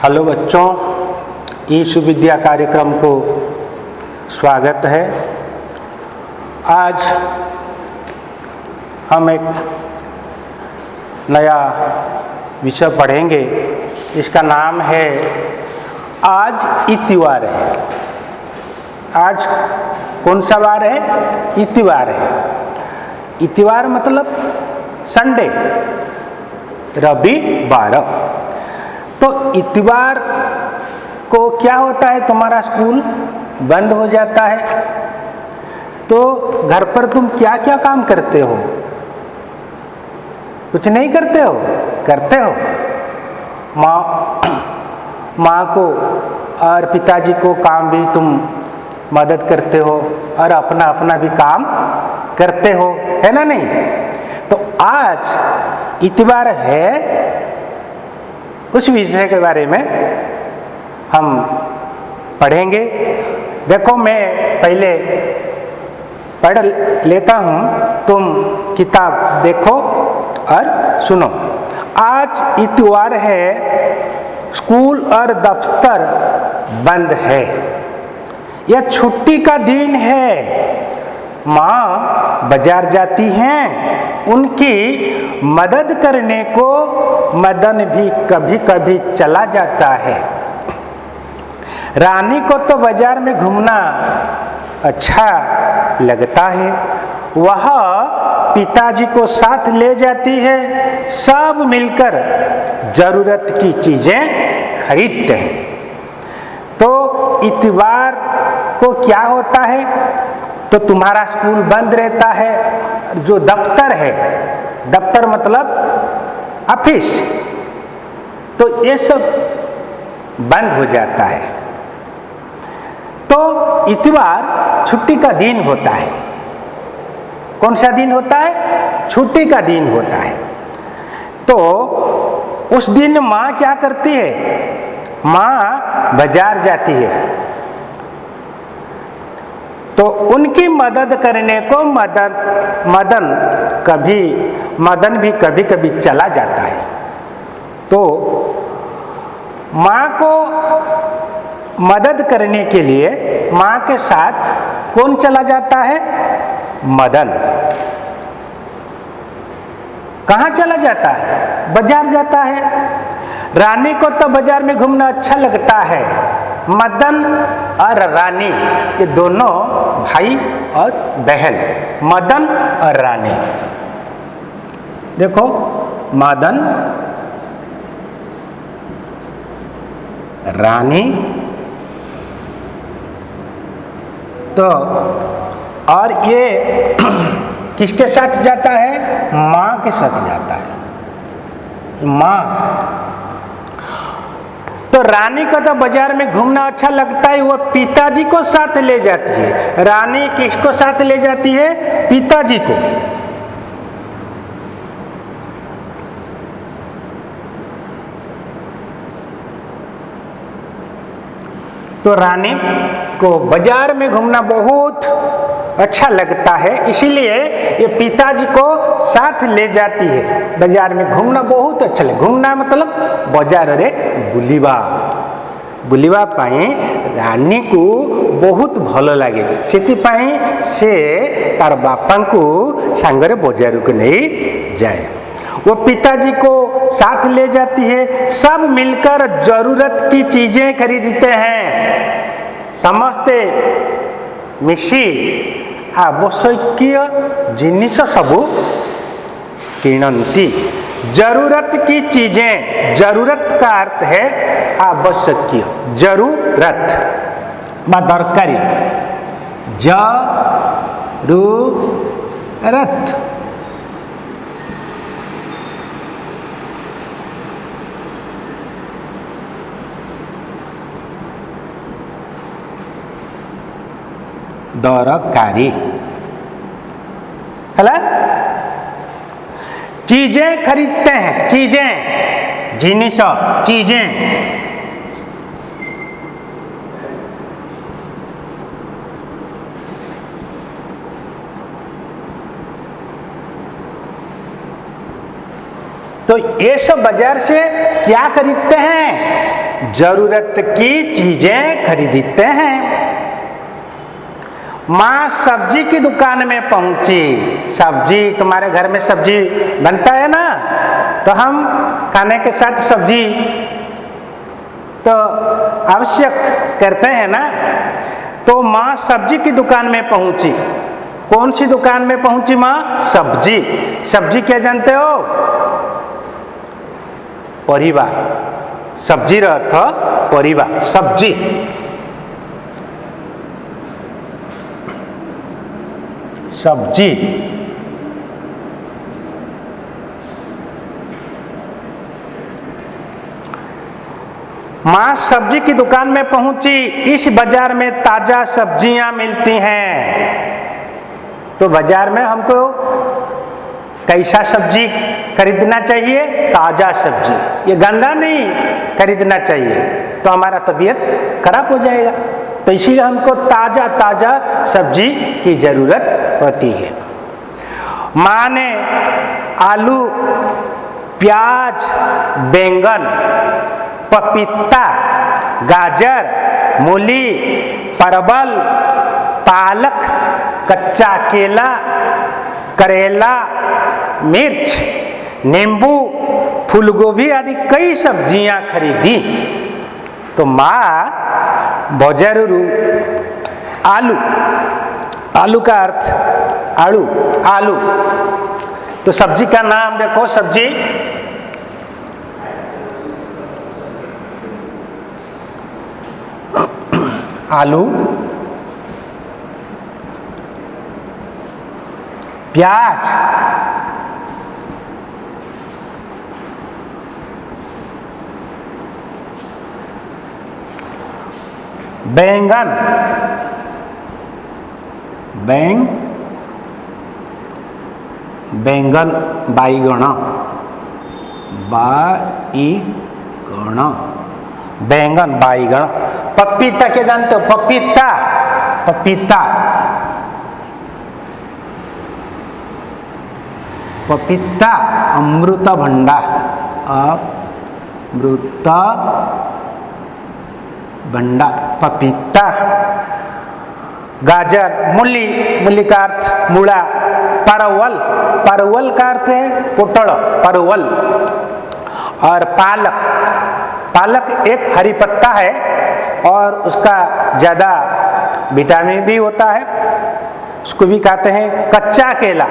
Hello बच्चों, ई सुविद्या कार्यक्रम को स्वागत है। आज हम एक नया विषय पढ़ेंगे। इसका नाम है आज इतिवार है। आज कौन सा वार है? इतिवार है। इतिवार मतलब संडे, रविवार। तो इतिवार को क्या होता है, तुम्हारा स्कूल बंद हो जाता है। तो घर पर तुम क्या क्या काम करते हो? कुछ नहीं करते हो? करते हो। माँ को और पिताजी को काम भी तुम मदद करते हो और अपना अपना भी काम करते हो, है ना? नहीं? तो आज इतिवार है, उस विषय के बारे में हम पढ़ेंगे। देखो, मैं पहले पढ़ लेता हूँ, तुम किताब देखो और सुनो। आज इतवार है, स्कूल और दफ्तर बंद है। यह छुट्टी का दिन है। माँ बाजार जाती हैं, उनकी मदद करने को मदन भी कभी कभी चला जाता है। रानी को तो बाजार में घूमना अच्छा लगता है। वह पिताजी को साथ ले जाती है। सब मिलकर जरूरत की चीजें खरीदते हैं। तो इतवार को क्या होता है? तो तुम्हारा स्कूल बंद रहता है। जो दफ्तर है, दफ्तर मतलब ऑफिस, तो ये सब बंद हो जाता है। तो इतवार छुट्टी का दिन होता है। कौन सा दिन होता है? छुट्टी का दिन होता है। तो उस दिन माँ क्या करती है? माँ बाजार जाती है। तो उनकी मदद करने को मदन भी कभी कभी चला जाता है। तो माँ को मदद करने के लिए माँ के साथ कौन चला जाता है? मदन। कहाँ चला जाता है? बाजार जाता है। रानी को तो बाजार में घूमना अच्छा लगता है। मदन और रानी, ये दोनों भाई और बहन, मदन और रानी। देखो, मदन, रानी, तो और ये किसके साथ जाता है? माँ के साथ जाता है। माँ तो रानी को तो बाजार में घूमना अच्छा लगता है, वो पिताजी को साथ ले जाती है। रानी किसको साथ ले जाती है? पिताजी को। तो रानी को बाजार में घूमना बहुत अच्छा लगता है, इसीलिए ये पिताजी को साथ ले जाती है। बाजार में घूमना बहुत अच्छा लगता है। घूमना मतलब बाजार रे बुलिवा पाई रानी को बहुत भल लगे। सेतिपाई से तार बापा को सांगरे बाजार को नहीं जाए। वो पिताजी को साथ ले जाती है। सब मिलकर जरूरत की चीजें खरीदते हैं। समस्ते मिशी आवश्यकीय जिनिस सबू किणती। जरूरत की चीजें, जरूरत का अर्थ है आवश्यकीय, जरूरत बा दरकारी, जरूरत। दरकारी है। चीजें खरीदते हैं। चीजें, जिनिस, चीजें। तो ये सब बाजार से क्या खरीदते हैं? जरूरत की चीजें खरीदते हैं। माँ सब्जी की दुकान में पहुंची। सब्जी, तुम्हारे घर में सब्जी बनता है ना, तो हम खाने के साथ सब्जी तो आवश्यक करते हैं ना। तो माँ सब्जी की दुकान में पहुंची। कौन सी दुकान में पहुंची माँ? सब्जी। सब्जी क्या जानते हो? परिवा। सब्जी रा अर्थ परिवा, सब्जी। सब्जी माँ सब्जी की दुकान में पहुंची। इस बाजार में ताजा सब्जियां मिलती हैं। तो बाजार में हमको कैसा सब्जी खरीदना चाहिए? ताजा सब्जी। ये गंदा नहीं खरीदना चाहिए, तो हमारा तबीयत खराब हो जाएगा। तो इसीलिए हमको ताजा ताजा सब्जी की जरूरत होती है। माँ ने आलू, प्याज, बैंगन, पपीता, गाजर, मूली, परवल, पालक, कच्चा केला, करेला, मिर्च, नींबू, फूलगोभी आदि कई सब्जियां खरीदी। तो माँ बजारू आलू, आलू का अर्थ आलू, आलू। तो सब्जी का नाम देखो, सब्जी आलू, प्याज, बैंगन, बैंगन, बाईगण, बैंगन, बाईगण। पपीता क्या जानते हो? पपीता, पपीता, पपीता, अमृतभंडा, अमृतभंडा, पपीता। गाजर, मूली, मूली का अर्थ मूला। परवल, परवल का अर्थ है पोटल, परवल। और पालक, पालक एक हरी पत्ता है और उसका ज़्यादा विटामिन भी होता है, उसको भी कहते हैं। कच्चा केला,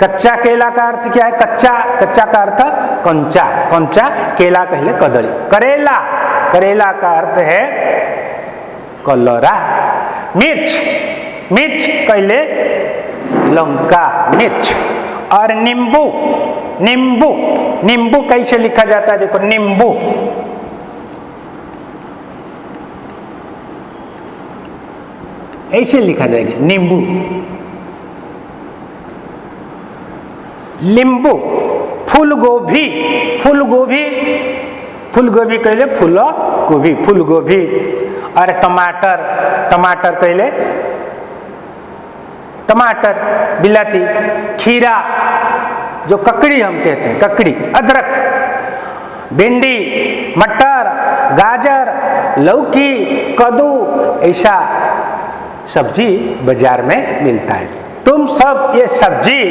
कच्चा केला का अर्थ क्या है? कच्चा, कच्चा का अर्थ कंचा, कंचा केला कहले कदली। करेला, करेला का अर्थ है कलरा। मिर्च, मिर्च कहले लंका, मिर्च। और नींबू, नींबू, नींबू कैसे लिखा जाता है? देखो, नींबू, ऐसे लिखा जाएगा, नींबू। लींबू, फूलगोभी, फूलगोभी, फूलगोभी कहले फूल गोभी, फूलगोभी। और टमाटर, टमाटर कहले टमाटर बिलाती। खीरा, जो ककड़ी हम कहते हैं, ककड़ी। अदरक, भिंडी, मटर, गाजर, लौकी, कद्दू, ऐसा सब्जी बाजार में मिलता है। तुम सब ये सब्जी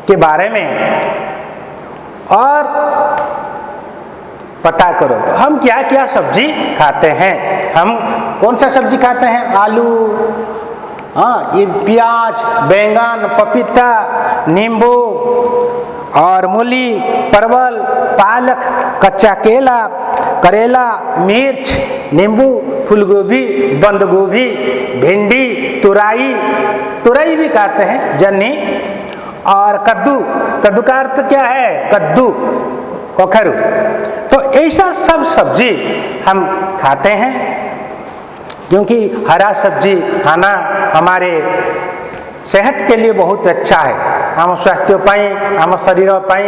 के बारे में और पता करो। तो हम क्या क्या सब्जी खाते हैं? हम कौन सा सब्जी खाते हैं? आलू, हाँ, ये प्याज, बैंगन, पपीता, नींबू और मूली, परवल, पालक, कच्चा केला, करेला, मिर्च, नींबू, फूलगोभी, बंद गोभी, भिंडी, तुरई, तुरई भी खाते हैं, जन्नी। और कद्दू, कद्दू का अर्थ क्या है? कद्दू, कखरू। तो ऐसा सब सब्जी हम खाते हैं, क्योंकि हरा सब्जी खाना हमारे सेहत के लिए बहुत अच्छा है। आम स्वास्थ्य पाई, आम शरीर पाई,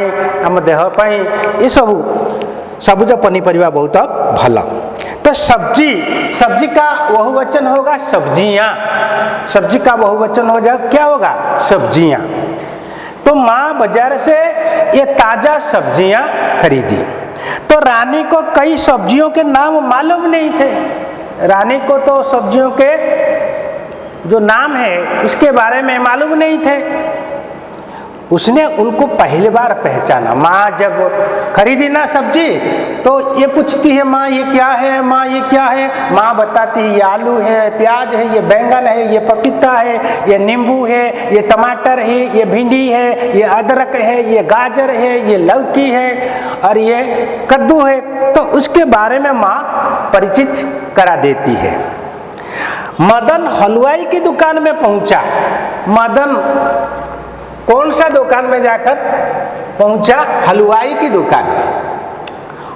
आम देह पाई, ये सबुज पनीपरिया बहुत भल। तो सब्जी, सब्जी का बहुवचन होगा सब्जियां। सब्जी का बहुवचन हो जाए क्या होगा? सब्जियां। तो माँ बाजार से ये ताजा सब्जियां खरीदी। तो रानी को कई सब्जियों के नाम मालूम नहीं थे। रानी को तो सब्जियों के जो नाम है उसके बारे में मालूम नहीं थे। उसने उनको पहली बार पहचाना। माँ जब खरीदी ना सब्जी तो ये पूछती है, माँ ये क्या है, माँ ये क्या है। माँ बताती है, ये आलू है, प्याज है, ये बैंगन है, ये पपीता है, ये नींबू है, ये टमाटर है, ये भिंडी है, ये अदरक है, ये गाजर है, ये लौकी है और ये कद्दू है। तो उसके बारे में माँ परिचित करा देती है। मदन हलवाई की दुकान में पहुंचा। मदन कौन सा दुकान में जाकर पहुंचा? हलवाई की दुकान में।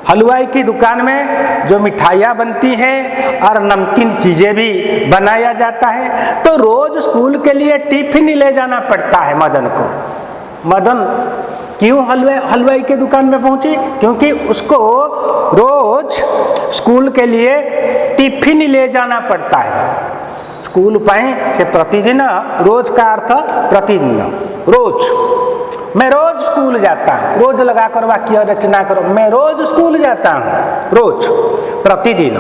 हलवाई की दुकान में जो मिठाइयाँ बनती हैं और नमकीन चीज़ें भी बनाया जाता है। तो रोज स्कूल के लिए टिफिन ले जाना पड़ता है मदन को। मदन क्यों हलवाई की दुकान में पहुंची? क्योंकि उसको रोज स्कूल के लिए टिफिन ले जाना पड़ता है। स्कूल ପାଇଁ से प्रतिदिन, रोज का अर्थ प्रतिदिन, रोज। मैं रोज स्कूल जाता हूँ। रोज लगाकर वाक्य रचना करो। मैं रोज स्कूल जाता हूँ। रोज, प्रतिदिन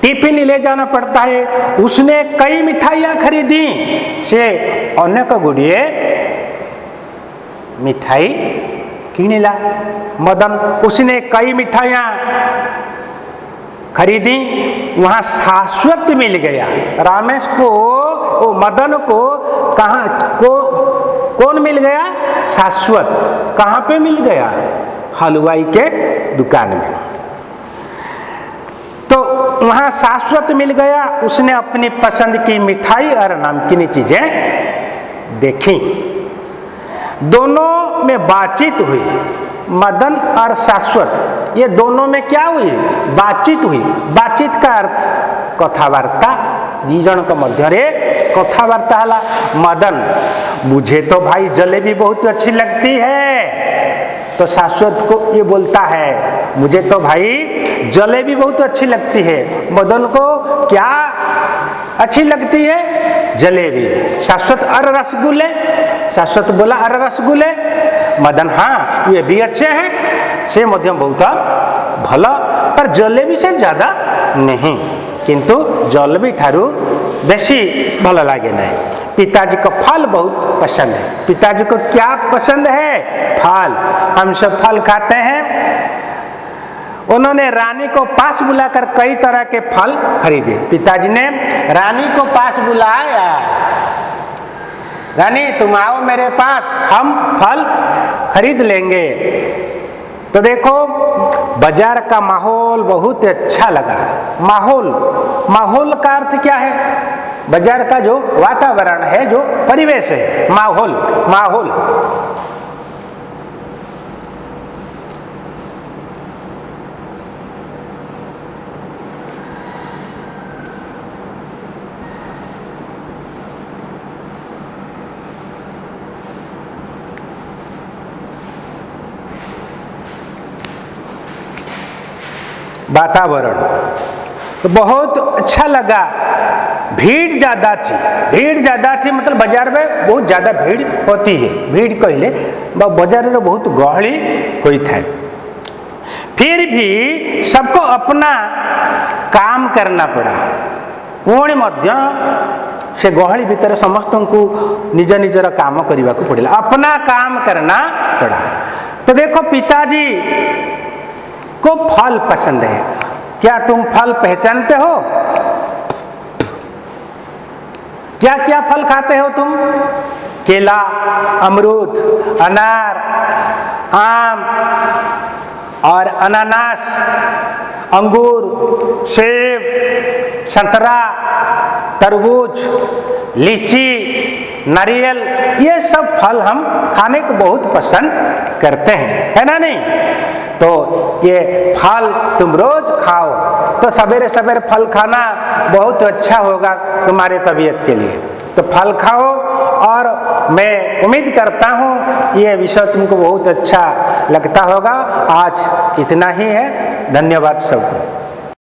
टिफिन ले जाना पड़ता है। उसने कई मिठाइयाँ खरीदी। से अनेक गुड़िए मिठाई किनिला मदन। उसने कई मिठाइयाँ खरीदी। वहां शाश्वत मिल गया। रामेश को, ओ मदन को कौन मिल गया? शाश्वत। कहाँ पे मिल गया? हलवाई के दुकान में। तो वहां शाश्वत मिल गया। उसने अपनी पसंद की मिठाई और नमकीन चीजें देखी। दोनों में बातचीत हुई। मदन और शाश्वत, ये दोनों में क्या हुई? बातचीत हुई। बातचीत का अर्थ कथावार्ता। दी जन के मध्य कथावार्ता हला। मदन, मुझे तो भाई जलेबी बहुत अच्छी लगती है। तो शाश्वत को ये बोलता है, मुझे तो भाई जलेबी बहुत अच्छी लगती है। मदन को क्या अच्छी लगती है? जलेबी। शाश्वत, अरे रसगुल्ले। शाश्वत बोला, अरे रसगुल्ले। मदन, हाँ ये भी अच्छे हैं, से मध्यम बहुत भला, पर जलेबी से ज्यादा नहीं। किंतु जलेबी ठारू बेसी भल लगे नहीं। पिताजी को फल बहुत पसंद है। पिताजी को क्या पसंद है? फल। हम सब फल खाते हैं। उन्होंने रानी को पास बुलाकर कई तरह के फल खरीदे। पिताजी ने रानी को पास बुलाया, रानी तुम आओ मेरे पास, हम फल खरीद लेंगे। तो देखो बाजार का माहौल बहुत अच्छा लगा। माहौल का अर्थ क्या है? बाजार का जो वातावरण है, जो परिवेश है, माहौल। वातावरण तो बहुत अच्छा लगा। भीड़ ज्यादा थी, मतलब बाजार में बहुत ज्यादा भीड़ होती है। भीड़ कहले बाजार में बहुत गहली होता है। फिर भी सबको अपना काम करना पड़ा। पुणी मध्य से गहली भीतर समस्त को निज निजर काम करने को पड़ा। अपना काम करना पड़ा। तो देखो पिताजी को फल पसंद है। क्या तुम फल पहचानते हो? क्या क्या फल खाते हो तुम? केला, अमरूद, अनार, आम और अनानास, अंगूर, सेब, संतरा, तरबूज, लीची, नारियल, ये सब फल हम खाने को बहुत पसंद करते हैं, है ना नहीं? तो ये फल तुम रोज खाओ तो सवेरे सवेरे फल खाना बहुत अच्छा होगा तुम्हारे तबीयत के लिए। तो फल खाओ और मैं उम्मीद करता हूँ ये विषय तुमको बहुत अच्छा लगता होगा। आज इतना ही है। धन्यवाद सबको।